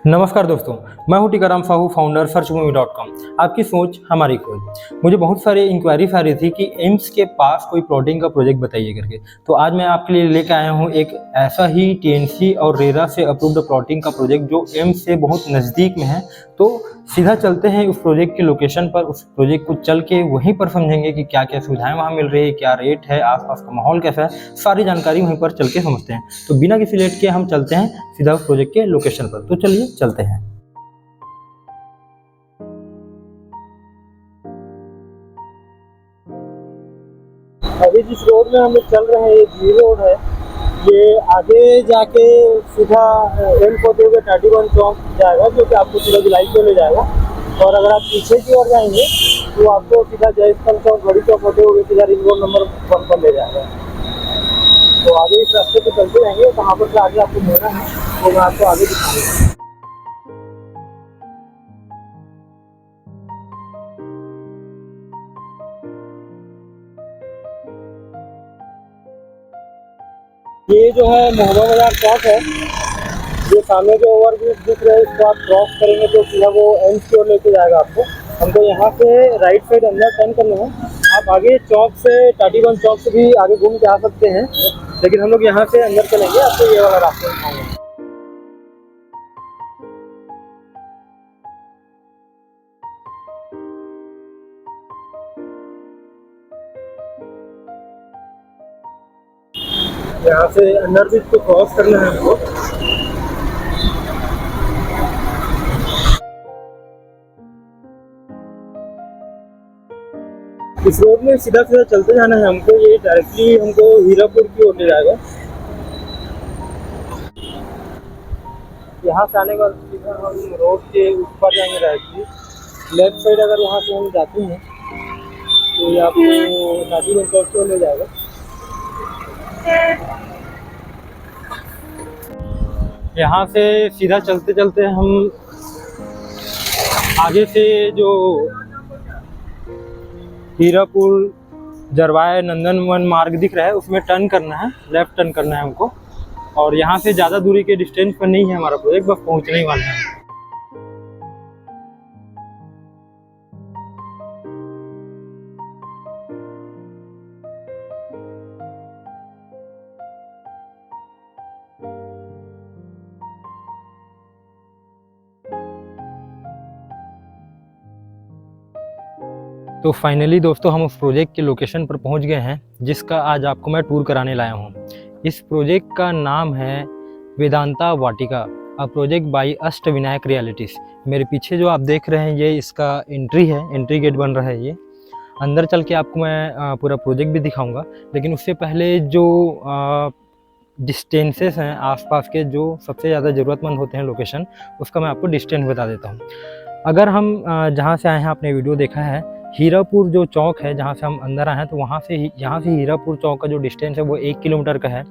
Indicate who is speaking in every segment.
Speaker 1: नमस्कार दोस्तों, मैं हूं टीकाराम साहू, फाउंडर सर्चमूवी.com। आपकी सोच हमारी खोज। मुझे बहुत सारे इंक्वायरीज आ रही थी कि एम्स के पास कोई प्लॉटिंग का प्रोजेक्ट बताइए करके। तो आज मैं आपके लिए लेकर आया हूं एक ऐसा ही टीएनसी और रेरा से अप्रूव्ड प्लॉटिंग का प्रोजेक्ट जो एम्स से बहुत नज़दीक में है। तो सीधा चलते हैं उस प्रोजेक्ट की लोकेशन पर। उस प्रोजेक्ट को चल के वहीं पर समझेंगे कि क्या क्या सुविधाएं वहाँ मिल रही है, क्या रेट है, आसपास का माहौल कैसा है, सारी जानकारी वहीं पर चल के समझते हैं। तो बिना किसी लेट के हम चलते हैं सीधा उस प्रोजेक्ट के लोकेशन पर। तो चलिए चलते हैं।
Speaker 2: अभी जिस रोड में हम लोग चल रहे हैं ये जी रोड है। ये आगे जाके सीधा एम्स होते हुए 31 चौक जाएगा, जो कि आपको सीधा भिलाई को ले जाएगा। और अगर आप पीछे की ओर जाएंगे तो आपको सीधा जयस्तंभ चौक, बड़ी चौक होते हुए सीधा रिंग रोड नंबर 1 पर ले जाएगा। तो आगे इस रास्ते पे चलते रहेंगे, कहाँ पर से आगे आपको मोड़ना है वो मैं आपको आगे दिखाऊंगा। ये जो है मोहम्मद बाजार चौक है। ये सामने जो ओवरब्रिज दिख रहा है इसको आप क्रॉस करेंगे तो सीधा वो एम्स की ओर लेके जाएगा आपको। हमको यहाँ से राइट साइड अंदर टर्न करना है। आप आगे चौक से 31 चौक से भी आगे घूम के आ सकते हैं, लेकिन हम लोग यहाँ से अंदर चलेंगे, आपको ये वाला रास्ता दिखाएंगे। यहाँ से अंडर ब्रिज को क्रॉस करना है हमको। इस रोड में सीधा सीधा चलते जाना है हमको। ये डायरेक्टली हमको हीरापुर की ओर ले जाएगा। यहाँ से आने के बाद सीधा हम रोड के उस पर जाएंगे डायरेक्टली। लेफ्ट साइड अगर यहाँ से हम जाते हैं तो ये आपको नाजी चौक की ओर ले जाएगा।
Speaker 1: यहाँ से सीधा चलते चलते हम आगे से जो हीरापुर जरवाए नंदनवन मार्ग दिख रहा है उसमें टर्न करना है, लेफ्ट टर्न करना है हमको। और यहाँ से ज़्यादा दूरी के डिस्टेंस पर नहीं है हमारा प्रोजेक्ट, बस पहुँचने ही वाले हैं। तो फाइनली दोस्तों हम उस प्रोजेक्ट के लोकेशन पर पहुंच गए हैं जिसका आज आपको मैं टूर कराने लाया हूं। इस प्रोजेक्ट का नाम है Vedanta Vatika, a project by Ashtavinayak Realities. मेरे पीछे जो आप देख रहे हैं ये इसका एंट्री है, एंट्री गेट बन रहा है। ये अंदर चल के आपको मैं पूरा प्रोजेक्ट भी दिखाऊंगा, लेकिन उससे पहले जो डिस्टेंसेस हैं आसपास के, जो सबसे ज़्यादा ज़रूरतमंद होते हैं लोकेशन, उसका मैं आपको डिस्टेंस बता देता हूँ। अगर हम जहाँ से आए हैं, आपने वीडियो देखा है, हीरापुर जो चौक है जहाँ से हम अंदर आए हैं, तो यहाँ से हीरापुर चौक का जो डिस्टेंस है वो 1 किलोमीटर का है।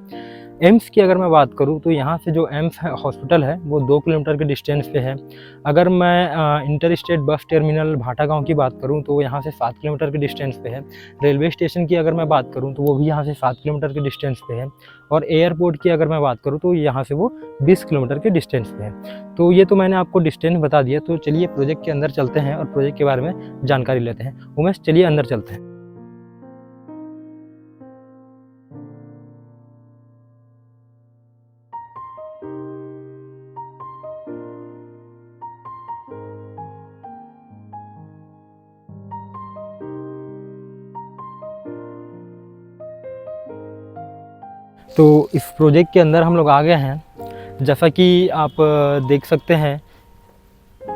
Speaker 1: एम्स की अगर मैं बात करूँ तो यहाँ से जो एम्स है हॉस्पिटल है वो 2 किलोमीटर के डिस्टेंस पे है। अगर मैं इंटर स्टेट बस टर्मिनल भाटा गाँव की बात करूँ तो यहाँ से 7 किलोमीटर के डिस्टेंस पे है। रेलवे स्टेशन की अगर मैं बात करूँ तो वो भी यहाँ से 7 किलोमीटर के डिस्टेंस पे है। और एयरपोर्ट की अगर मैं बात करूँ तो यहाँ से वो 20 किलोमीटर के डिस्टेंस पे है। तो ये तो मैंने आपको डिस्टेंस बता दिया। तो चलिए प्रोजेक्ट के अंदर चलते हैं और प्रोजेक्ट के बारे में जानकारी लेते हैं। उमेश, चलिए अंदर चलते हैं। तो इस प्रोजेक्ट के अंदर हम लोग आ गए हैं। जैसा कि आप देख सकते हैं,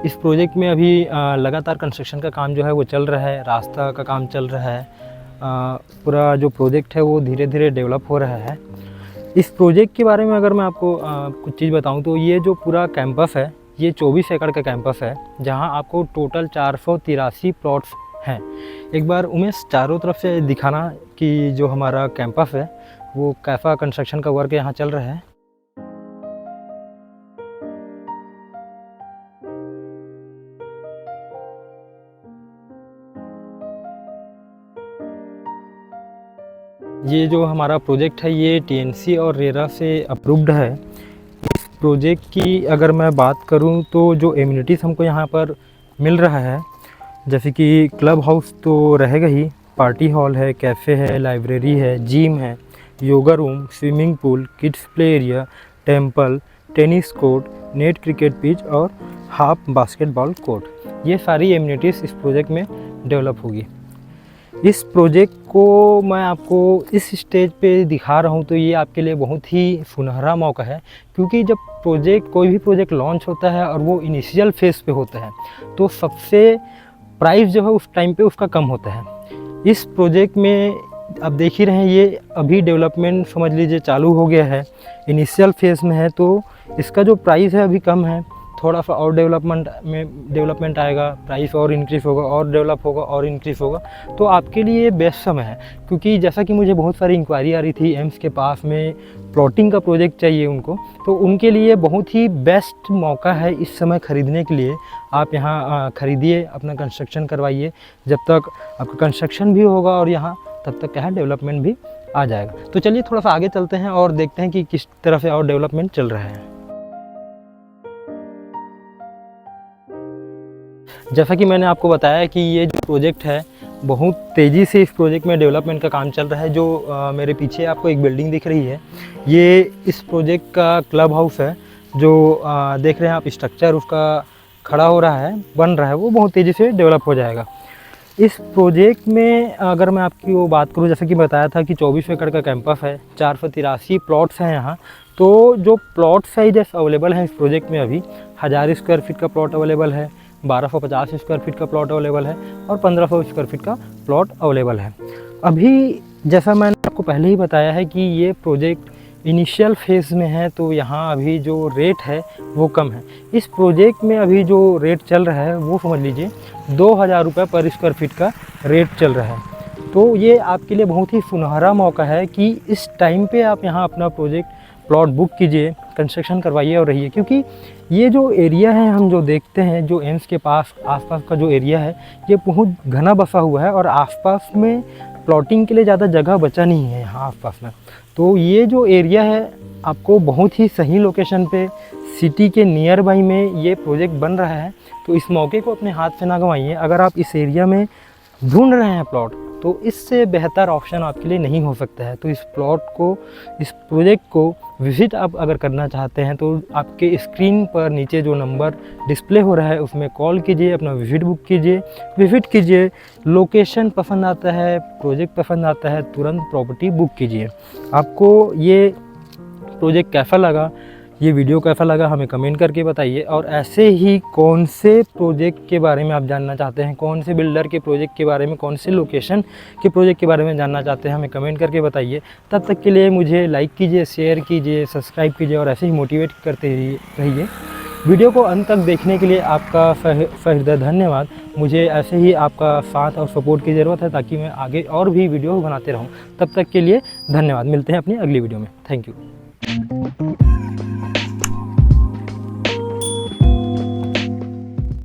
Speaker 1: इस प्रोजेक्ट में अभी लगातार कंस्ट्रक्शन का काम जो है वो चल रहा है, रास्ता का काम चल रहा है। पूरा जो प्रोजेक्ट है वो धीरे धीरे डेवलप हो रहा है। इस प्रोजेक्ट के बारे में अगर मैं आपको कुछ चीज़ बताऊं तो ये जो पूरा कैंपस है ये 24 एकड़ का कैंपस है, जहां आपको टोटल 483 प्लॉट्स हैं। एक बार उमेश चारों तरफ से दिखाना कि जो हमारा कैंपस है वो कैसा कंस्ट्रक्शन का वर्क यहाँ चल रहा है। ये जो हमारा प्रोजेक्ट है ये टीएनसी और रेरा से अप्रूव्ड है। इस प्रोजेक्ट की अगर मैं बात करूं तो जो एमिनिटीज़ हमको यहाँ पर मिल रहा है, जैसे कि क्लब हाउस तो रहेगा ही, पार्टी हॉल है, कैफ़े है, लाइब्रेरी है, जिम है, yoga room, swimming pool, kids play area, temple, tennis court, net cricket pitch और हाफ बास्केटबॉल कोर्ट, ये सारी एमिनिटीज़ इस प्रोजेक्ट में डेवलप होगी। इस प्रोजेक्ट को मैं आपको इस स्टेज पे दिखा रहा हूँ तो ये आपके लिए बहुत ही सुनहरा मौका है, क्योंकि जब कोई भी प्रोजेक्ट लॉन्च होता है और वो इनिशियल फेज़ पे होता है तो सबसे प्राइस जो है उस टाइम पे उसका कम होता है। इस प्रोजेक्ट में आप देख ही रहे हैं, ये अभी डेवलपमेंट समझ लीजिए चालू हो गया है, इनिशियल फेज़ में है, तो इसका जो प्राइस है अभी कम है। थोड़ा सा और डेवलपमेंट आएगा, प्राइस और इंक्रीज़ होगा, और डेवलप होगा और इंक्रीज़ होगा, तो आपके लिए बेस्ट समय है। क्योंकि जैसा कि मुझे बहुत सारी इंक्वायरी आ रही थी, एम्स के पास में प्लॉटिंग का प्रोजेक्ट चाहिए उनको, तो उनके लिए बहुत ही बेस्ट मौका है इस समय ख़रीदने के लिए। आप यहाँ ख़रीदिए, अपना कंस्ट्रक्शन करवाइए, जब तक आपका कंस्ट्रक्शन भी होगा और यहाँ तब तक क्या है डेवलपमेंट भी आ जाएगा। तो चलिए थोड़ा सा आगे चलते हैं और देखते हैं कि किस तरह से और डेवलपमेंट चल रहा है। जैसा कि मैंने आपको बताया कि ये जो प्रोजेक्ट है बहुत तेज़ी से इस प्रोजेक्ट में डेवलपमेंट का काम चल रहा है। जो मेरे पीछे आपको एक बिल्डिंग दिख रही है, ये इस प्रोजेक्ट का क्लब हाउस है। जो देख रहे हैं आप स्ट्रक्चर उसका खड़ा हो रहा है, बन रहा है, वो बहुत तेज़ी से डेवलप हो जाएगा। इस प्रोजेक्ट में अगर मैं आपकी वो बात करूँ, जैसे कि बताया था कि 24 एकड़ का कैंपस है, 483 प्लॉट्स हैं यहाँ। तो जो प्लॉट साइजेस अवेलेबल हैं इस प्रोजेक्ट में, अभी 1000 स्क्वायर फीट का प्लॉट अवेलेबल है, 1250 स्क्वायर फीट का प्लॉट अवेलेबल है और 1500 स्क्वायर फीट का प्लॉट अवेलेबल है। अभी जैसा मैंने आपको पहले ही बताया है कि ये प्रोजेक्ट इनिशियल फेज़ में है, तो यहाँ अभी जो रेट है वो कम है। इस प्रोजेक्ट में अभी जो रेट चल रहा है वो समझ लीजिए 2000 रुपये पर स्क्वायर फीट का रेट चल रहा है। तो ये आपके लिए बहुत ही सुनहरा मौका है कि इस टाइम पे आप यहाँ अपना प्रोजेक्ट प्लॉट बुक कीजिए, कंस्ट्रक्शन करवाइए और रहिए। क्योंकि ये जो एरिया है हम जो देखते हैं, जो एम्स के पास आसपास का जो एरिया है, ये बहुत घना बसा हुआ है और आसपास में प्लॉटिंग के लिए ज़्यादा जगह बचा नहीं है यहाँ आसपास में। तो ये जो एरिया है आपको बहुत ही सही लोकेशन पे, सिटी के नियर बाई में ये प्रोजेक्ट बन रहा है। तो इस मौके को अपने हाथ से ना गंवाइए। अगर आप इस एरिया में ढूंढ रहे हैं प्लॉट, तो इससे बेहतर ऑप्शन आपके लिए नहीं हो सकता है। तो इस प्लॉट को, इस प्रोजेक्ट को विज़िट आप अगर करना चाहते हैं तो आपके स्क्रीन पर नीचे जो नंबर डिस्प्ले हो रहा है उसमें कॉल कीजिए, अपना विज़िट बुक कीजिए, विज़िट कीजिए। लोकेशन पसंद आता है, प्रोजेक्ट पसंद आता है, तुरंत प्रॉपर्टी बुक कीजिए। आपको ये प्रोजेक्ट कैसा लगा, ये वीडियो कैसा लगा, हमें कमेंट करके बताइए। और ऐसे ही कौन से प्रोजेक्ट के बारे में आप जानना चाहते हैं, कौन से बिल्डर के प्रोजेक्ट के बारे में, कौन से लोकेशन के प्रोजेक्ट के बारे में जानना चाहते हैं, हमें कमेंट करके बताइए। तब तक के लिए मुझे लाइक कीजिए, शेयर कीजिए, सब्सक्राइब कीजिए और ऐसे ही मोटिवेट करते रहिए। वीडियो को अंत तक देखने के लिए आपका सहृदय धन्यवाद। मुझे ऐसे ही आपका साथ और सपोर्ट की ज़रूरत है ताकि मैं आगे और भी वीडियो बनाते रहूँ। तब तक के लिए धन्यवाद। मिलते हैं अपनी अगली वीडियो में। Thank you.